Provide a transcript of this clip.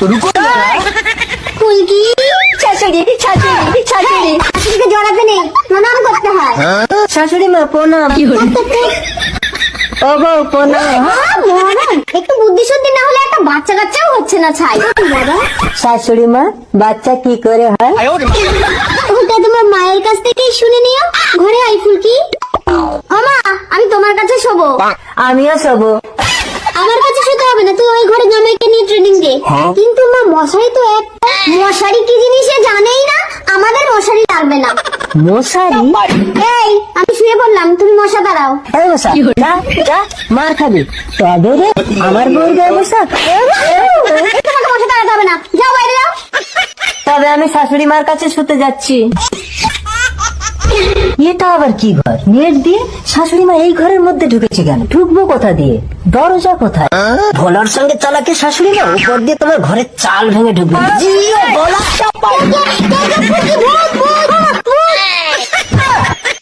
ফুলকি শাশুড়ি শাশুড়ি শাশুড়ি শাশুড়িকে জড়াতে নেই, প্রণাম করতে হয়। শাশুড়ি মা প্রণাম। ও বউ প্রণাম। মহারাজ, একটু বুদ্ধি শুদ্ধি না হলে একটা বাচ্চা কাচ্চাও হচ্ছে না ছাই। শাশুড়ি মা বাচ্চা কি করে হয়? ওটা তোমার মায়ের কাছ থেকেই শুনে নিও। ঘরে আই ফুলকি। ও মা, আমি তোমার কাছে শোবো। আমিও শোবো। আমার কাছে শুতে হবে না, তুই ওই ঘরে জামাইকে নিয়ে ট্রেনিং দে। কিন্তু মা, মশারি তো একটা। মশারি কি জিনিস সে জানেই না, আমাদের মশারি লাগবে না। মশারি? এই, আমি শুয়ে পড়লাম, তুমি মশা দাঁড়াও। এই মশা, যা যা, মার খাবি। তবে রে আমার বউর গায়ে মশা। তোমাকে মশা দাঁড়াতে হবে না, যাও বাইরে যাও। তবে আমি শাশুড়ি মার কাছে শুতে যাচ্ছি। এটা আবার কি ঘর? নেট দিয়ে শাশুড়ি মা এই ঘরের মধ্যে ঢুকেছে কেন? ঢুকবো কোথা দিয়ে? দরজা কোথায়? ভোলার সঙ্গে চালাকে শাশুড়ি মা উপর দিয়ে তোমার ঘরের চাল ভেঙে ঢুকবে।